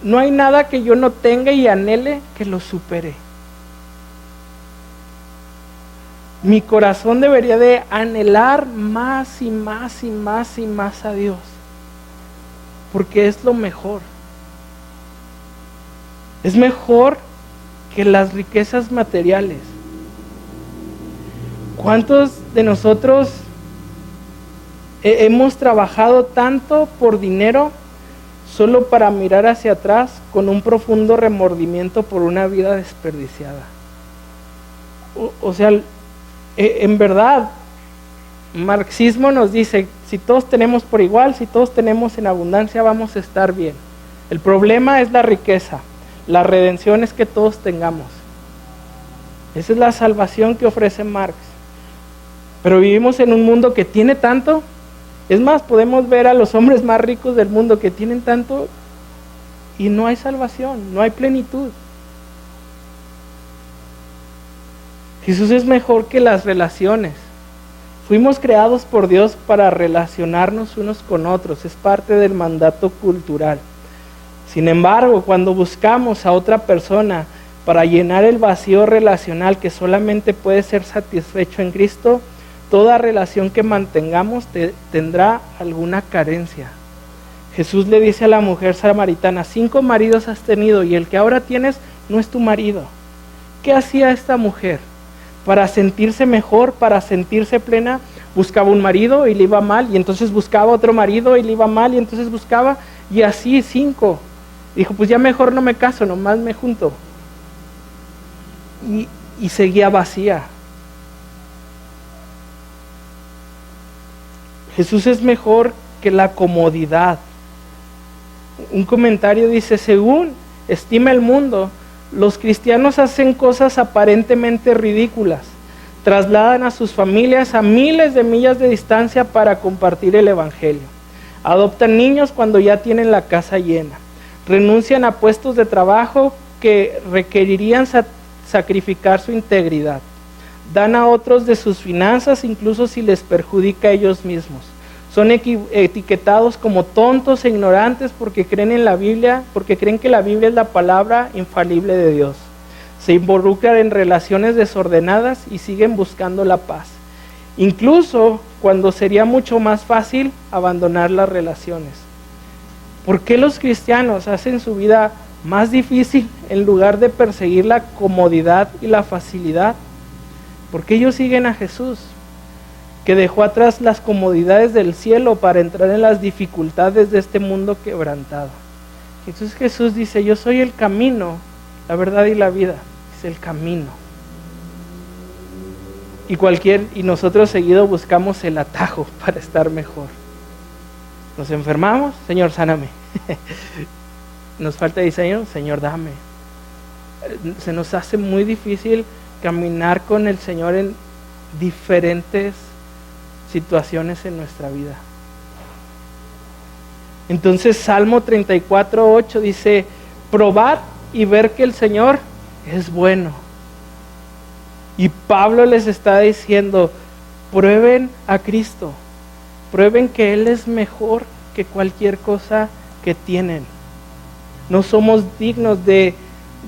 No hay nada que yo no tenga y anhele que lo supere. Mi corazón debería de anhelar más y más y más y más a Dios, porque es lo mejor. Es mejor que las riquezas materiales. ¿Cuántos de nosotros hemos trabajado tanto por dinero solo para mirar hacia atrás con un profundo remordimiento por una vida desperdiciada? O sea, en verdad, marxismo nos dice, si todos tenemos por igual, si todos tenemos en abundancia, vamos a estar bien. El problema es la riqueza, la redención es que todos tengamos. Esa es la salvación que ofrece Marx. Pero vivimos en un mundo que tiene tanto. Es más, podemos ver a los hombres más ricos del mundo que tienen tanto y no hay salvación, no hay plenitud. Jesús es mejor que las relaciones. Fuimos creados por Dios para relacionarnos unos con otros, es parte del mandato cultural. Sin embargo, cuando buscamos a otra persona para llenar el vacío relacional que solamente puede ser satisfecho en Cristo, toda relación que mantengamos tendrá alguna carencia. Jesús le dice a la mujer samaritana, 5 maridos has tenido y el que ahora tienes no es tu marido. ¿Qué hacía esta mujer? Para sentirse mejor, para sentirse plena, buscaba un marido y le iba mal, y entonces buscaba otro marido y le iba mal, y entonces buscaba, y así 5. Dijo, pues ya mejor no me caso, nomás me junto. Y seguía vacía. Jesús es mejor que la comodidad. Un comentario dice, según estima el mundo, los cristianos hacen cosas aparentemente ridículas. Trasladan a sus familias a miles de millas de distancia para compartir el evangelio. Adoptan niños cuando ya tienen la casa llena. Renuncian a puestos de trabajo que requerirían sacrificar su integridad. Dan a otros de sus finanzas incluso si les perjudica a ellos mismos. Son etiquetados como tontos e ignorantes porque creen en la Biblia, porque creen que la Biblia es la palabra infalible de Dios. Se involucran en relaciones desordenadas y siguen buscando la paz, incluso cuando sería mucho más fácil abandonar las relaciones. ¿Por qué los cristianos hacen su vida más difícil en lugar de perseguir la comodidad y la facilidad? Porque ellos siguen a Jesús, que dejó atrás las comodidades del cielo para entrar en las dificultades de este mundo quebrantado. Entonces Jesús dice, yo soy el camino, la verdad y la vida. Es el camino. Y nosotros seguido buscamos el atajo para estar mejor. Nos enfermamos, Señor, sáname. Nos falta diseño, Señor, dame. Se nos hace muy difícil caminar con el Señor en diferentes situaciones en nuestra vida. Entonces Salmo 34:8 dice, probad y ver que el Señor es bueno. Y Pablo les está diciendo, prueben a Cristo, prueben que Él es mejor que cualquier cosa que tienen. No somos dignos de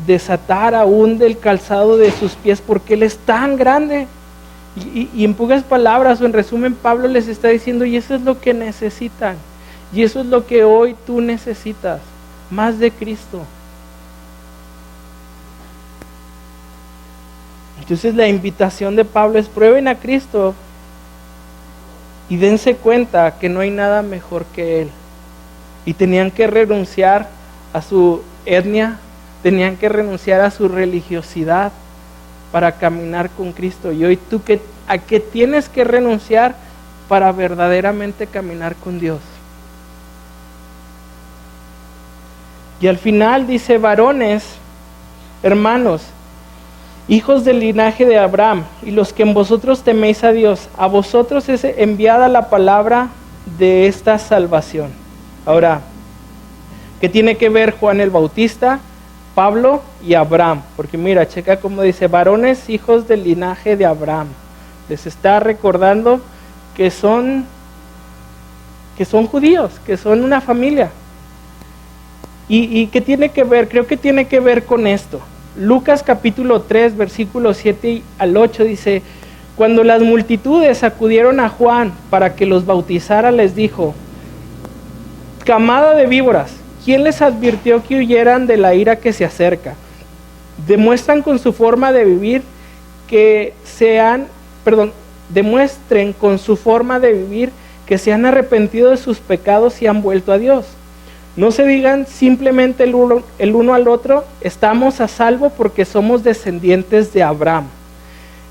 desatar aún del calzado de sus pies porque Él es tan grande. Y en pocas palabras o en resumen, Pablo les está diciendo, y eso es lo que necesitan, y eso es lo que hoy tú necesitas, más de Cristo. Entonces la invitación de Pablo es, prueben a Cristo y dense cuenta que no hay nada mejor que Él. Y tenían que renunciar a su etnia, tenían que renunciar a su religiosidad para caminar con Cristo. Y hoy tú, ¿a qué tienes que renunciar para verdaderamente caminar con Dios? Y al final dice, varones, hermanos, hijos del linaje de Abraham, y los que en vosotros teméis a Dios, a vosotros es enviada la palabra de esta salvación. Ahora, ¿qué tiene que ver Juan el Bautista, Pablo y Abraham? Porque mira, checa cómo dice, varones hijos del linaje de Abraham. Les está recordando que son judíos, que son una familia. ¿Y qué tiene que ver? Creo que tiene que ver con esto. Lucas capítulo 3, versículos 7 al 8 dice, Cuando las multitudes acudieron a Juan para que los bautizara, les dijo: camada de víboras, ¿quién les advirtió que huyeran de la ira que se acerca? Demuestren con su forma de vivir que se han arrepentido de sus pecados y han vuelto a Dios. No se digan simplemente el uno al otro: estamos a salvo porque somos descendientes de Abraham.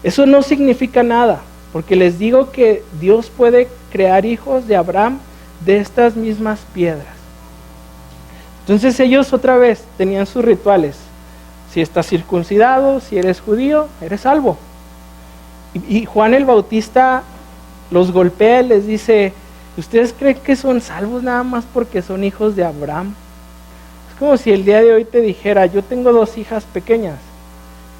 Eso no significa nada, porque les digo que Dios puede crear hijos de Abraham de estas mismas piedras. Entonces ellos otra vez tenían sus rituales. Si estás circuncidado, si eres judío, eres salvo. Y Juan el Bautista los golpea y les dice: ¿ustedes creen que son salvos nada más porque son hijos de Abraham? Es como si el día de hoy te dijera: yo tengo 2 hijas pequeñas.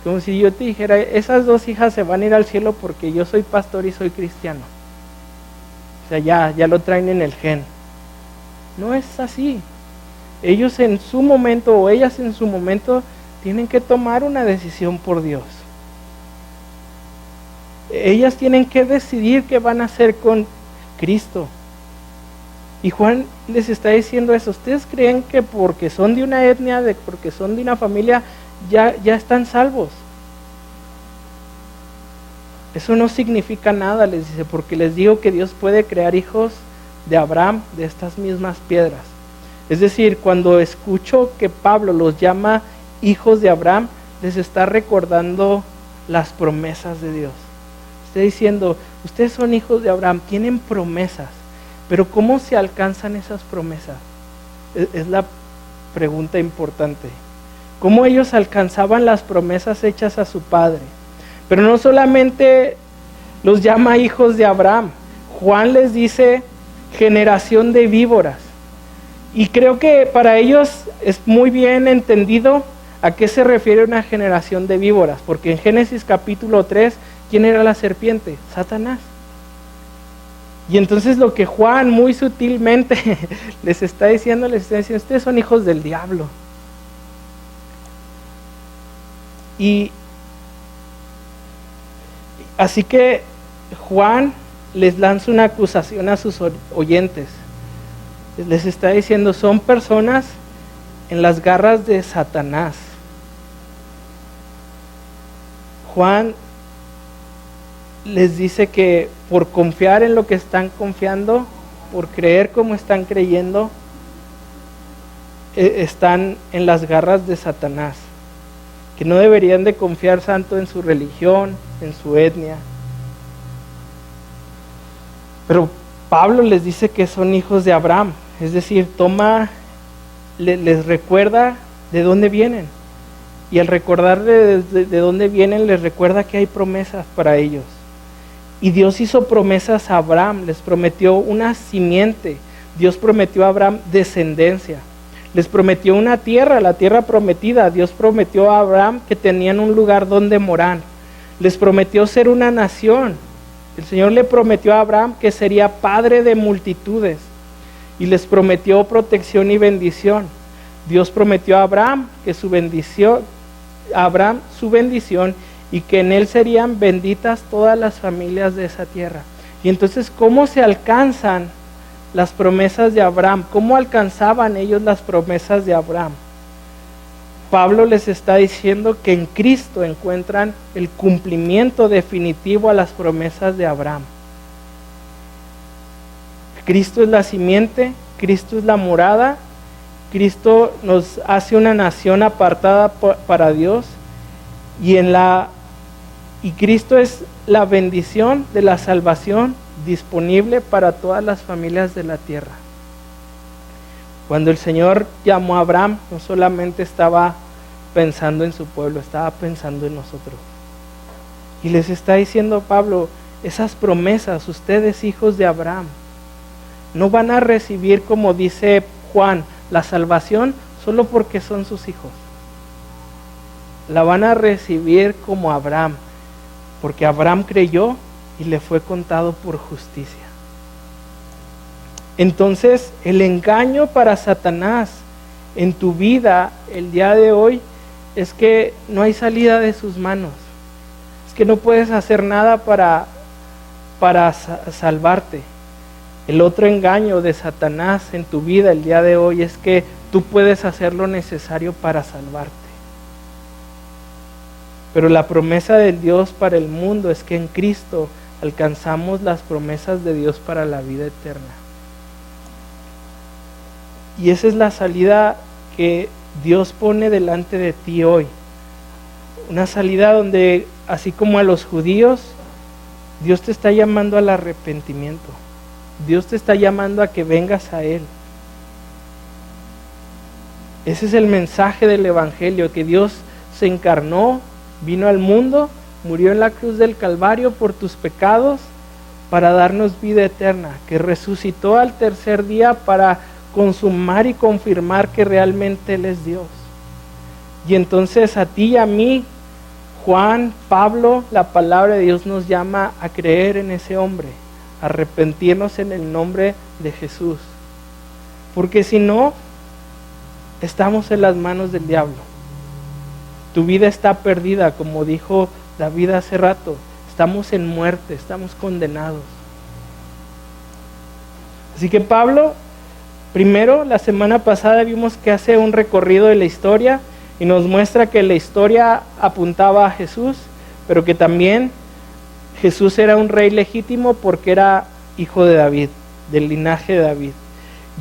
Como si yo te dijera: esas 2 hijas se van a ir al cielo porque yo soy pastor y soy cristiano. O sea, ya lo traen en el gen. No es así. Ellos en su momento, o ellas en su momento, tienen que tomar una decisión por Dios. Ellas tienen que decidir qué van a hacer con Cristo. Y Juan les está diciendo eso: ¿ustedes creen que porque son de una etnia, porque son de una familia, ya están salvos? Eso no significa nada, les dice, porque les digo que Dios puede crear hijos de Abraham de estas mismas piedras. Es decir, cuando escucho que Pablo los llama hijos de Abraham, les está recordando las promesas de Dios. Está diciendo: ustedes son hijos de Abraham, tienen promesas, pero ¿cómo se alcanzan esas promesas? Es la pregunta importante. ¿Cómo ellos alcanzaban las promesas hechas a su padre? Pero no solamente los llama hijos de Abraham, Juan les dice generación de víboras. Y creo que para ellos es muy bien entendido a qué se refiere una generación de víboras, porque en Génesis capítulo 3, ¿quién era la serpiente? Satanás. Y entonces lo que Juan muy sutilmente les está diciendo, ustedes son hijos del diablo. Y así que Juan les lanza una acusación a sus oyentes. Les está diciendo: son personas en las garras de Satanás. Juan les dice que por confiar en lo que están confiando, por creer como están creyendo, están en las garras de Satanás. Que no deberían de confiar tanto en su religión, en su etnia. Pero Pablo les dice que son hijos de Abraham, es decir, les recuerda de dónde vienen. Y al recordar de dónde vienen, les recuerda que hay promesas para ellos. Y Dios hizo promesas a Abraham, les prometió una simiente. Dios prometió a Abraham descendencia. Les prometió una tierra, la tierra prometida. Dios prometió a Abraham que tenían un lugar donde morar. Les prometió ser una nación. El Señor le prometió a Abraham que sería padre de multitudes. Y les prometió protección y bendición. Dios prometió a Abraham que su bendición, y que en él serían benditas todas las familias de esa tierra. Y entonces, ¿cómo se alcanzan las promesas de Abraham? ¿Cómo alcanzaban ellos las promesas de Abraham? Pablo les está diciendo que en Cristo encuentran el cumplimiento definitivo a las promesas de Abraham. Cristo es la simiente, Cristo es la morada, Cristo nos hace una nación apartada para Dios, y Cristo es la bendición de la salvación disponible para todas las familias de la tierra. Cuando el Señor llamó a Abraham, no solamente estaba pensando en su pueblo, estaba pensando en nosotros. Y les está diciendo Pablo, esas promesas, ustedes hijos de Abraham, no van a recibir, como dice Juan, la salvación solo porque son sus hijos. La van a recibir como Abraham, porque Abraham creyó y le fue contado por justicia. Entonces, el engaño para Satanás en tu vida el día de hoy es que no hay salida de sus manos. es que no puedes hacer nada para salvarte. El otro engaño de Satanás en tu vida el día de hoy es que tú puedes hacer lo necesario para salvarte. Pero la promesa de Dios para el mundo es que en Cristo alcanzamos las promesas de Dios para la vida eterna. Y esa es la salida que Dios pone delante de ti hoy. Una salida donde, así como a los judíos, Dios te está llamando al arrepentimiento. Dios te está llamando a que vengas a Él. Ese es el mensaje del Evangelio, que Dios se encarnó, vino al mundo, murió en la cruz del Calvario por tus pecados para darnos vida eterna, que resucitó al tercer día para consumar y confirmar que realmente Él es Dios. Y entonces a ti y a mí, Juan, Pablo, la palabra de Dios nos llama a creer en ese hombre, a arrepentirnos en el nombre de Jesús. Porque si no, estamos en las manos del diablo. Tu vida está perdida, como dijo David hace rato. Estamos en muerte, estamos condenados. Así que Pablo, primero, la semana pasada vimos que hace un recorrido de la historia y nos muestra que la historia apuntaba a Jesús, pero que también Jesús era un rey legítimo porque era hijo de David, del linaje de David.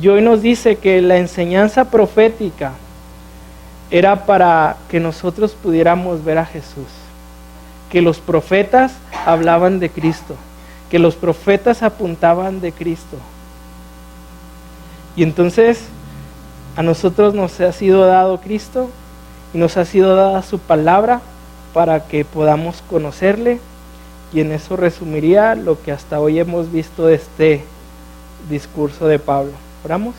Y hoy nos dice que la enseñanza profética era para que nosotros pudiéramos ver a Jesús, que los profetas hablaban de Cristo, que los profetas apuntaban de Cristo. Y entonces a nosotros nos ha sido dado Cristo y nos ha sido dada su palabra para que podamos conocerle, y en eso resumiría lo que hasta hoy hemos visto de este discurso de Pablo. ¿Oramos?